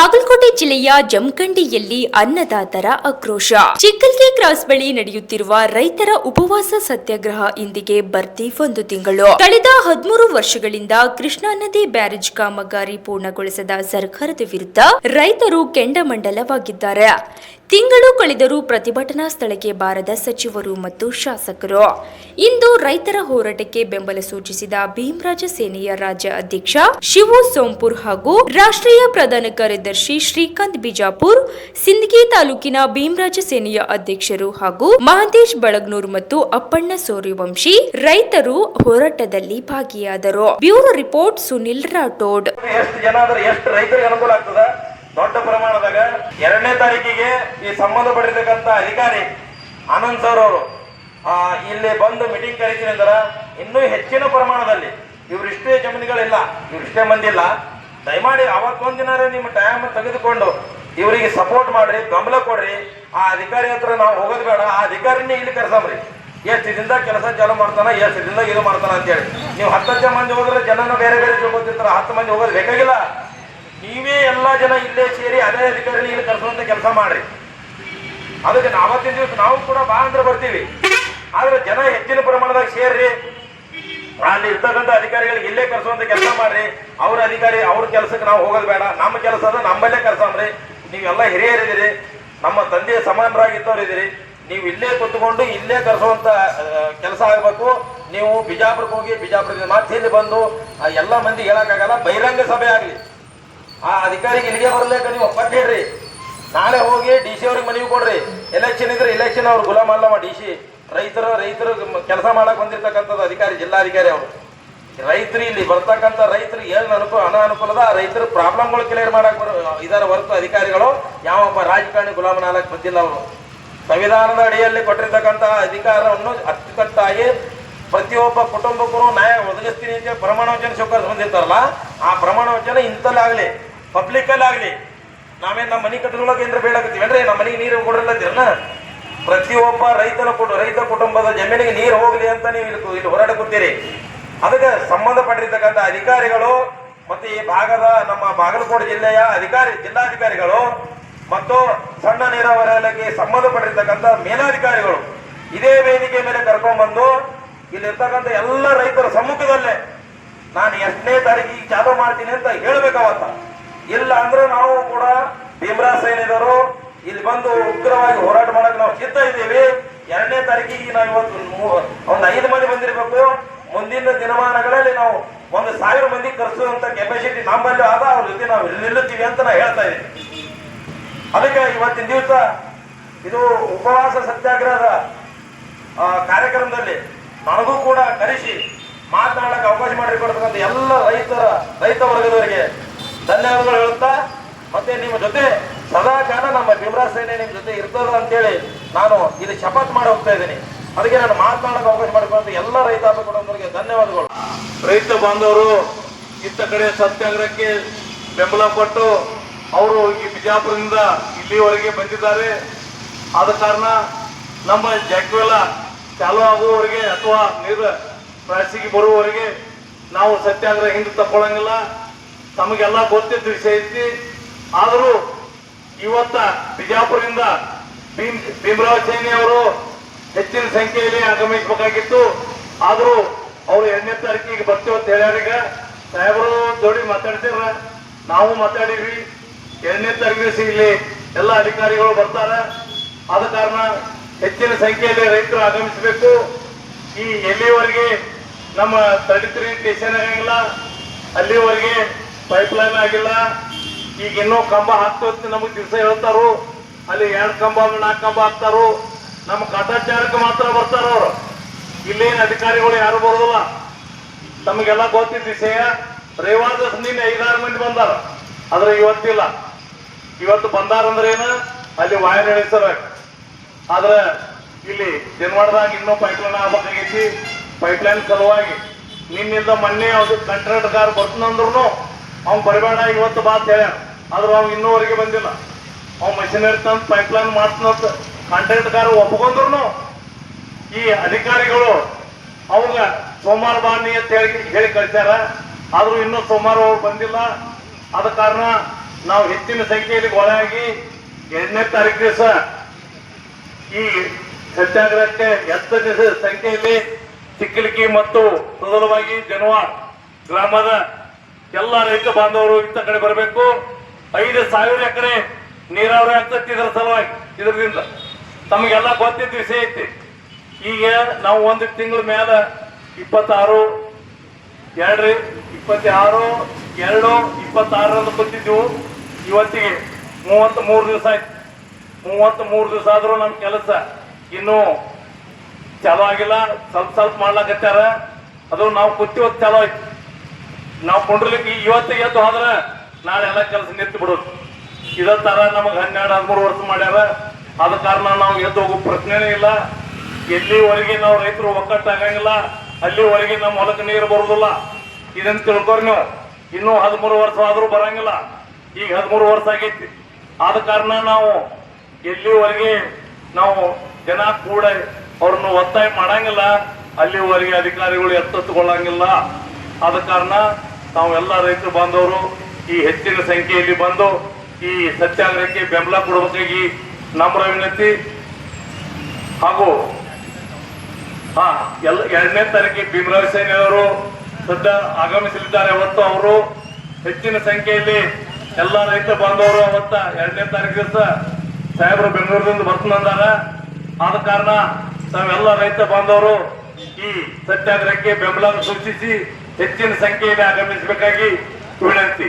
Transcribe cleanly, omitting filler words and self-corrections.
ಬಾಗಲಕೋಟೆ ಜಿಲ್ಲೆಯ ಜಮಖಂಡಿಯಲ್ಲಿ ಅನ್ನದಾತರ ಆಕ್ರೋಶ. ಚಿಕ್ಕಲ್ಗಿ ಕ್ರಾಸ್ ಬಳಿ ನಡೆಯುತ್ತಿರುವ ರೈತರ ಉಪವಾಸ ಸತ್ಯಾಗ್ರಹ ಇಂದಿಗೆ ಬರ್ತಿ 1 ತಿಂಗಳು. ಕಳೆದ 13 ವರ್ಷಗಳಿಂದ ಕೃಷ್ಣಾ ನದಿ ಬ್ಯಾರೇಜ್ ಕಾಮಗಾರಿ ಪೂರ್ಣಗೊಳಿಸದ ಸರ್ಕಾರದ ವಿರುದ್ಧ ರೈತರು ಕೆಂಡಾಮಂಡಲವಾಗಿದ್ದಾರೆ. ತಿಂಗಳು ಕಳೆದರೂ ಪ್ರತಿಭಟನಾ ಸ್ಥಳಕ್ಕೆ ಬಾರದ ಸಚಿವರು ಮತ್ತು ಶಾಸಕರು. ಇಂದು ರೈತರ ಹೋರಾಟಕ್ಕೆ ಬೆಂಬಲ ಸೂಚಿಸಿದ ಭೀಮರಾಜ ಸೇನೆಯ ರಾಜ್ಯ ಅಧ್ಯಕ್ಷ ಶಿವು ಸೋಂಪುರ್ ಹಾಗೂ ರಾಷ್ಟ್ರೀಯ ಪ್ರಧಾನ ಕಾರ್ಯದರ್ಶಿ ಶ್ರೀಕಾಂತ್ ಬಿಜಾಪುರ್, ಸಿಂದಗಿ ತಾಲೂಕಿನ ಭೀಮರಾಜ ಸೇನೆಯ ಅಧ್ಯಕ್ಷರು ಹಾಗೂ ಮಹಂತೇಶ್ ಬಳಗ್ನೂರ್ ಮತ್ತು ಅಪ್ಪಣ್ಣ ಸೂರ್ಯವಂಶಿ ರೈತರು ಹೋರಾಟದಲ್ಲಿ ಭಾಗಿಯಾದರು. Bureau report Sunil Rathod. ದೊಡ್ಡ ಪ್ರಮಾಣದಾಗ 2ನೇ ತಾರೀಕಿಗೆ ಈ ಸಂಬಂಧಪಟ್ಟಿರ್ತಕ್ಕಂಥ ಅಧಿಕಾರಿ ಆನಂದ್ ಸರ್ ಅವರು ಇಲ್ಲಿ ಬಂದು ಮೀಟಿಂಗ್ ಕರೀತೀನಿ ಅಂದ್ರೆ ಇನ್ನೂ ಹೆಚ್ಚಿನ ಪ್ರಮಾಣದಲ್ಲಿ ಇವರಿಷ್ಟೇ ಜಮೀನುಗಳಿಲ್ಲ, ಇವರಿಷ್ಟೇ ಮಂದಿ ಇಲ್ಲ, ದಯಮಾಡಿ ಅವತ್ತೊಂದಿನ ನಿಮ್ಮ ಟೈಮ್ ತೆಗೆದುಕೊಂಡು ಇವರಿಗೆ ಸಪೋರ್ಟ್ ಮಾಡ್ರಿ, ಬೆಂಬಲ ಕೊಡ್ರಿ. ಆ ಅಧಿಕಾರಿ ಹತ್ರ ನಾವು ಹೋಗೋದು ಬೇಡ, ಆ ಅಧಿಕಾರಿನೇ ಇಲ್ಲಿ ಕರ್ಸಮ್ರಿ. ಎಷ್ಟು ದಿನದ ಕೆಲಸ ಚಾಲು ಮಾಡ್ತಾನ, ಎಷ್ಟು ದಿನದ ಇದು ಮಾಡ್ತಾನ ಅಂತೇಳಿ. ನೀವು 10 ಮಂದಿ ಹೋದ್ರೆ ಜನನ ಬೇರೆ ಬೇರೆ ತಿಳ್ಕೊತಿರ್ತಾರ, 10 ಮಂದಿ ಹೋಗೋದು ಬೇಕಾಗಿಲ್ಲ. ನೀವೇ ಎಲ್ಲ ಜನ ಇಲ್ಲೇ ಸೇರಿ ಅದೇ ಅಧಿಕಾರಿ ಇಲ್ಲಿ ಕರ್ಸುವಂತ ಕೆಲಸ ಮಾಡ್ರಿ. ಅದಕ್ಕೆ ಅವತ್ತಿನ ದಿವಸ ನಾವು ಕೂಡ ಬಾ ಅಂದ್ರೆ ಬರ್ತೀವಿ, ಆದ್ರೆ ಜನ ಹೆಚ್ಚಿನ ಪ್ರಮಾಣದಾಗ ಸೇರ್ರಿ. ಅಲ್ಲಿ ಇರ್ತಕ್ಕಂಥ ಅಧಿಕಾರಿಗಳಿಗೆ ಇಲ್ಲೇ ಕರ್ಸುವಂತ ಕೆಲಸ ಮಾಡ್ರಿ. ಅವ್ರ ಅಧಿಕಾರಿ ಅವ್ರ ಕೆಲಸಕ್ಕೆ ನಾವು ಹೋಗೋದು ಬೇಡ, ನಮ್ಮ ಕೆಲಸ ಅದ ನಮ್ಮಲ್ಲೇ ಕರ್ಸಮ್ರಿ. ನೀವೆಲ್ಲ ಹಿರಿಯರಿದ್ದೀರಿ, ನಮ್ಮ ತಂದೆಯ ಸಮಾನರಾಗಿದ್ದವ್ರು ಇದ್ದೀರಿ. ನೀವು ಇಲ್ಲೇ ಕುತ್ಕೊಂಡು ಇಲ್ಲೇ ಕರ್ಸುವಂತ ಕೆಲಸ ಆಗ್ಬೇಕು. ನೀವು ಬಿಜಾಪುರಕ್ಕೆ ಹೋಗಿ ಬಿಜಾಪುರದಿಂದ ಮತ್ತೆ ಇಲ್ಲಿ ಬಂದು ಎಲ್ಲ ಮಂದಿ ಹೇಳಕ್ಕಾಗಲ್ಲ. ಬಹಿರಂಗ ಸಭೆ ಆಗ್ಲಿ, ಆ ಅಧಿಕಾರಿಗೆ ಇಲ್ಲಿಗೆ ಬರ್ಲಿಕ್ಕೆ ನೀವು ಒಪ್ಪಟ್ಟು ಹೇಳ್ರಿ. ನಾಳೆ ಹೋಗಿ DC ಅವ್ರಿಗೆ ಮನವಿ ಕೊಡ್ರಿ. ಎಲೆಕ್ಷನ್ ಇದ್ರೆ ಎಲೆಕ್ಷನ್ ಅವ್ರು ಗುಲಾಮ ಅಲ್ಲಮ್ಮ. DC ರೈತರು ಕೆಲಸ ಮಾಡಕ್ ಬಂದಿರ್ತಕ್ಕಂಥದ್ದು ಅಧಿಕಾರಿ, ಜಿಲ್ಲಾಧಿಕಾರಿ ಅವರು. ರೈತರು ಇಲ್ಲಿ ಬರ್ತಕ್ಕಂಥ ರೈತರು ಏನು ಅನಾನುಕೂಲದ ರೈತರ ಪ್ರಾಬ್ಲಮ್ಗಳು ಕ್ಲಿಯರ್ ಮಾಡಕ್ ಇದರ ಹೊರತು ಅಧಿಕಾರಿಗಳು ಯಾವೊಬ್ಬ ರಾಜಕಾರಣಿ ಗುಲಾಮನಾಲಕ್ಕೆ ಬಂದಿಲ್ಲ. ಅವರು ಸಂವಿಧಾನದ ಅಡಿಯಲ್ಲಿ ಕೊಟ್ಟಿರ್ತಕ್ಕಂಥ ಅಧಿಕಾರವನ್ನು ಅಚ್ಚುಕಟ್ಟಾಗಿ ಪ್ರತಿಯೊಬ್ಬ ಕುಟುಂಬಕ್ಕೂ ನ್ಯಾಯ ಒದಗಿಸ್ತೀನಿ ಅಂತ ಪ್ರಮಾಣ ವಚನ ಸ್ವೀಕರಿಸಿ ಬಂದಿರ್ತಾರಲ್ಲ, ಆ ಪ್ರಮಾಣ ವಚನ ಇಂಥಲ್ಲಾಗಲಿ ಪಬ್ಲಿಕ್ಕಲ್ಲಿ ಆಗಲಿ. ನಾವೇನು ನಮ್ಮ ಮನೆ ಕಟ್ಕೊಳ್ಳೋಕೆ ಏನಾರ ಬೇಡಾಕತ್ತೀವೇನ್ರಿ? ನಮ್ಮ ಮನೆಗೆ ನೀರು ಕೊಡಿರಲ್ಲಂತೀರಲ್ಲ. ಪ್ರತಿಯೊಬ್ಬ ರೈತ ಕುಟುಂಬದ ಜಮೀನಿಗೆ ನೀರು ಹೋಗಲಿ ಅಂತ ನೀವು ಇಲ್ಲಿ ಹೋರಾಟ ಕೂತೀರಿ. ಅದಕ್ಕೆ ಸಂಬಂಧಪಟ್ಟಿರ್ತಕ್ಕಂಥ ಅಧಿಕಾರಿಗಳು ಮತ್ತು ಈ ಭಾಗದ ನಮ್ಮ ಬಾಗಲಕೋಟೆ ಜಿಲ್ಲೆಯ ಜಿಲ್ಲಾಧಿಕಾರಿಗಳು ಮತ್ತು ಸಣ್ಣ ನೀರಾವರಿ ಇಲಾಖೆಗೆ ಸಂಬಂಧಪಟ್ಟಿರ್ತಕ್ಕಂಥ ಮೇಲಾಧಿಕಾರಿಗಳು ಇದೇ ವೇದಿಕೆ ಮೇಲೆ ಕರ್ಕೊಂಡ್ಬಂದು ಇಲ್ಲಿರ್ತಕ್ಕಂಥ ಎಲ್ಲ ರೈತರ ಸಮ್ಮುಖದಲ್ಲೇ ನಾನು 8ನೇ ತಾರೀಕಿಗೆ ಚಾಲೂ ಮಾಡ್ತೀನಿ ಅಂತ ಹೇಳ್ಬೇಕಾವತ್ತ. ಇಲ್ಲ ಅಂದ್ರೆ ನಾವು ಕೂಡ ಭೀಮರಾಜ ಸೇನೆದವರು ಇಲ್ಲಿ ಬಂದು ಉಗ್ರವಾಗಿ ಹೋರಾಟ ಮಾಡಕ್ಕೆ ನಾವು ಸಿದ್ಧ ಇದ್ದೀವಿ. 2ನೇ ತಾರೀಕಿಗೆ ನಾವು ಇವತ್ತು ಒಂದು 5 ಮಂದಿ ಬಂದಿರಬೇಕು. ಮುಂದಿನ ದಿನಮಾನಗಳಲ್ಲಿ ನಾವು 1,000 ಮಂದಿ ಕರೆಸುವಂತ ಕೆಪಾಸಿಟಿ ನಮ್ಮಲ್ಲಿ ಆದ, ಅವ್ರ ಜೊತೆ ನಾವು ನಿಲ್ಲುತ್ತೀವಿ ಅಂತ ನಾ ಹೇಳ್ತಾ ಇದ್ದೀನಿ. ಅದಕ್ಕೆ ಇವತ್ತಿನ ದಿವಸ ಇದು ಉಪವಾಸ ಸತ್ಯಾಗ್ರಹದ ಕಾರ್ಯಕ್ರಮದಲ್ಲಿ ನನಗೂ ಕೂಡ ಕರೆಸಿ ಮಾತನಾಡಕ್ಕೆ ಅವಕಾಶ ಮಾಡಿಕೊಡ್ತಕ್ಕಂಥ ಎಲ್ಲ ರೈತ ವರ್ಗದವರಿಗೆ ಧನ್ಯವಾದಗಳು ಹೇಳುತ್ತಾ, ಮತ್ತೆ ನಿಮ್ಮ ಜೊತೆ ಸದಾಕಾಲ ನಮ್ಮ ಭೀಮರಾಜ ಸೇನೆ ನಿಮ್ಮ ಜೊತೆ ಇರ್ತದ ಅಂತೇಳಿ ನಾನು ಇಲ್ಲಿ ಶಪಥ ಮಾಡಿ ಹೋಗ್ತಾ ಇದ್ದೀನಿ. ಅದಕ್ಕೆ ನಾನು ಮಾತನಾಡಕ್ಕೆ ಅವಕಾಶ ಮಾಡಿಕೊಂಡ ಎಲ್ಲ ರೈತಾಪಿ ಕುಟುಂಬದವರಿಗೆ ಧನ್ಯವಾದಗಳು. ರೈತ ಬಾಂಧವರು ಇತ್ತ ಕಡೆ ಸತ್ಯಾಗ್ರಹಕ್ಕೆ ಬೆಂಬಲ ಕೊಟ್ಟು ಅವರು ಈ ಬಿಜಾಪುರದಿಂದ ಇಲ್ಲಿವರೆಗೆ ಬಂದಿದ್ದಾರೆ. ಆದ ಕಾರಣ ನಮ್ಮ ಜಾಗವೆಲ್ಲ ಚಾಲು ಆಗುವವರೆಗೆ ಅಥವಾ ನೀರು ರಾಶಿಗೆ ಬರುವವರೆಗೆ ನಾವು ಸತ್ಯಾಗ್ರಹ ಹಿಂದೆ ತಕ್ಕೊಳ್ಳಂಗಿಲ್ಲ. ತಮಗೆಲ್ಲ ಗೊತ್ತಿದ್ದ ವಿಷಯ ಐತಿ. ಆದರೂ ಇವತ್ತ ಬಿಜಾಪುರದಿಂದ ಭೀಮರಾಜ ಸೇನೆ ಅವರು ಹೆಚ್ಚಿನ ಸಂಖ್ಯೆಯಲ್ಲಿ ಆಗಮಿಸಬೇಕಾಗಿತ್ತು. ಆದರೂ ಅವರು 2ನೇ ತಾರೀಕಿಗೆ ಬರ್ತೀವಿ ಅಂತ ಹೇಳ್ಯಾರೀಗ. ಸಾಹೇಬರು ಜೋಡಿ ಮಾತಾಡ್ತೀರ, ನಾವು ಮಾತಾಡೀವಿ. 2ನೇ ತಾರೀಕಿಗೆ ಇಲ್ಲಿ ಎಲ್ಲ ಅಧಿಕಾರಿಗಳು ಬರ್ತಾರೆ. ಆದ ಕಾರಣ ಹೆಚ್ಚಿನ ಸಂಖ್ಯೆಯಲ್ಲಿ ರೈತರು ಆಗಮಿಸಬೇಕು. ಈ ಎಲ್ಲಿವರೆಗೆ ನಮ್ಮ 33 ಸ್ಟೇಷನ್ ಆಗಂಗಿಲ್ಲ, ಅಲ್ಲಿವರೆಗೆ ಪೈಪ್ಲೈನ್ ಆಗಿಲ್ಲ. ಈಗ ಇನ್ನೂ ಕಂಬ ಹಾಕ್ತೋತ್ ನಮಗೆ ದಿವಸ ಹೇಳ್ತಾರು. ಅಲ್ಲಿ 2 ಕಂಬ 4 ಕಂಬ ಹಾಕ್ತಾರು. ನಮ್ಮ ಕಾಟಾಚಾರಕ್ಕೆ ಮಾತ್ರ ಬರ್ತಾರ ಅವರು. ಇಲ್ಲೇನು ಅಧಿಕಾರಿಗಳು ಯಾರು ಬರೋದಿಲ್ಲ. ತಮಗೆಲ್ಲ ಗೊತ್ತಿದ್ದ ವಿಷಯ. ರೇವಾದ ನಿನ್ನೆ 5-6 ಮಂದಿ ಬಂದಾರ, ಆದ್ರೆ ಇವತ್ತಿಲ್ಲ. ಇವತ್ತು ಬಂದಾರಂದ್ರೆ ಏನು, ಅಲ್ಲಿ ವಾಯ ನಡೆಸಬೇಕು. ಆದ್ರೆ ಇಲ್ಲಿ ಜನವಾಡದಾಗ ಇನ್ನೂ ಪೈಪ್ಲೈನ್ ಆಗ್ಬೇಕಾಗೈತಿ. ಪೈಪ್ಲೈನ್ ಸಲುವಾಗಿ ನಿನ್ನಿಂದ ಮೊನ್ನೆ ಅವ್ರು ಕಾಂಟ್ರಾಕ್ಟರ್ ಬರ್ತನಂದ್ರು ಅವ್ನು ಬರಬೇಡ ಇವತ್ತು ಬಾ ಅಂತ ಹೇಳ್ಯಾರ. ಆದ್ರೆ ಅವ್ನು ಇನ್ನೂವರೆಗೆ ಬಂದಿಲ್ಲ. ಅವ್ನು ಮಷಿನರಿ ತಂದು ಪೈಪ್ಲೈನ್ ಮಾಡ್ತಂತ ಕಾಂಟ್ರಾಕ್ಟರ್ ಒಪ್ಕೊಂಡ್ರು ಈ ಅಧಿಕಾರಿಗಳು ಅವಾಗ ಸೋಮವಾರ ಬಾನಿ ಅಂತ ಹೇಳಿ ಕಳಿಸ್ಯಾರ. ಆದ್ರೂ ಇನ್ನೂ ಸೋಮವಾರ ಅವ್ರು ಬಂದಿಲ್ಲ. ಆದ ಕಾರಣ ನಾವು ಹೆಚ್ಚಿನ ಸಂಖ್ಯೆಯಲ್ಲಿ ಗೊಳಾಗಿ 2ನೇ ತಾರೀಕು ದಿವಸ ಈ ಸತ್ಯಾಗ್ರಹಕ್ಕೆ ಹೆಚ್ಚಿನ ಸಂಖ್ಯೆಯಲ್ಲಿ ಚಿಕ್ಕಲಿಕ್ಕಿ ಮತ್ತು ಮೊದಲವಾಗಿ ಜನವಾಡ ಗ್ರಾಮದ ಎಲ್ಲ ರೈತ ಬಾಂಧವರು ಇಂಥ ಕಡೆ ಬರಬೇಕು. 5,000 ಎಕರೆ ನೀರಾವರಿ ಆಗ್ತೈತಿ ಇದರ ಸಲುವಾಗಿ. ಇದರಿಂದ ತಮಗೆಲ್ಲ ಗೊತ್ತಿದ್ದ ವಿಷಯ ಐತಿ. ಈಗ ನಾವು 1 ತಿಂಗಳ ಮೇಲೆ 26/2/26 ಬಂದಿದ್ದೆವು. ಇವತ್ತಿಗೆ 33 ದಿವಸ ಆಯ್ತು. 33 ದಿವಸ ಆದ್ರೂ ನಮ್ಮ ಕೆಲಸ ಇನ್ನೂ ಚಾಲೂ ಆಗಿಲ್ಲ. ಸ್ವಲ್ಪ ಮಾಡ್ಲಾಕತ್ತಾರ. ಅದು ನಾವು ಕೂತಿವತ್ತು ಚಾಲೂ ಆಯ್ತು. ನಾವು ಕೊಂಡ್ರಲಿಕ್ಕೆ ಇವತ್ತಿಗೆ ಎದ್ದು ಹೋದ್ರೆ ನಾಳೆ ಎಲ್ಲ ಕೆಲಸ ನಿಂತು ಬಿಡೋದು. ಇದೇ ತರ ನಮಗೆ 12-13 ವರ್ಷ ಮಾಡ್ಯಾರ. ಆದ ಕಾರಣ ನಾವು ಎದ್ದು ಹೋಗೋ ಪ್ರಶ್ನೆನೇ ಇಲ್ಲ. ಎಲ್ಲಿವರೆಗೆ ನಾವು ರೈತರು ಒಕ್ಕಟ್ಟಾಗಂಗಿಲ್ಲ ಅಲ್ಲಿವರೆಗೆ ನಮ್ಮ ಹೊಲಕ್ಕೆ ನೀರು ಬರುದಿಲ್ಲ. ಇದನ್ನ ತಿಳ್ಕೊರಿ ನೀವು. ಇನ್ನೂ 13 ವರ್ಷ ಆದ್ರೂ ಬರಂಗಿಲ್ಲ. ಈಗ 13 ವರ್ಷ ಆಗೈತಿ. ಆದ ಕಾರಣ ನಾವು ಎಲ್ಲಿವರೆಗೆ ನಾವು ಜನ ಕೂಡ ಅವ್ರನ್ನ ಒತ್ತಾಯ ಮಾಡಂಗಿಲ್ಲ ಅಲ್ಲಿವರೆಗೆ ಅಧಿಕಾರಿಗಳು ಎಚ್ಚೆತ್ತುಕೊಳ್ಳಂಗಿಲ್ಲ. ಆದ ಕಾರಣ ನಾವೆಲ್ಲ ರೈತರು ಬಾಂಧವರು ಈ ಹೆಚ್ಚಿನ ಸಂಖ್ಯೆಯಲ್ಲಿ ಬಂದು ಈ ಸತ್ಯಾಗ್ರಹಕ್ಕೆ ಬೆಂಬಲ ಕೊಡಬೇಕಾಗಿ ನಮ್ರ ವಿನಂತಿ. ಹಾಗೂ 2ನೇ ತಾರೀಕಿಗೆ ಭೀಮರಾವ್ ಸೇನೆಯವರು ಸದ್ಯ ಆಗಮಿಸಲಿದ್ದಾರೆ. ಅವತ್ತು ಅವರು ಹೆಚ್ಚಿನ ಸಂಖ್ಯೆಯಲ್ಲಿ ಎಲ್ಲ ರೈತ ಬಾಂಧವರು ಅವತ್ತ 2ನೇ ತಾರೀಕು ದಿವಸ ಸಾಹೇಬರು ಬೆಂಗಳೂರಿನಿಂದ ಬರ್ತಂದಾರ. ಆದ ಕಾರಣ ನಾವೆಲ್ಲ ರೈತ ಬಾಂಧವರು ಈ ಸತ್ಯಾಗ್ರಹಕ್ಕೆ ಬೆಂಬಲ ಸೂಚಿಸಿ ಹೆಚ್ಚಿನ ಸಂಖ್ಯೆಯಲ್ಲಿ ಆಗಮಿಸಬೇಕಾಗಿ ವಿನಂತಿ.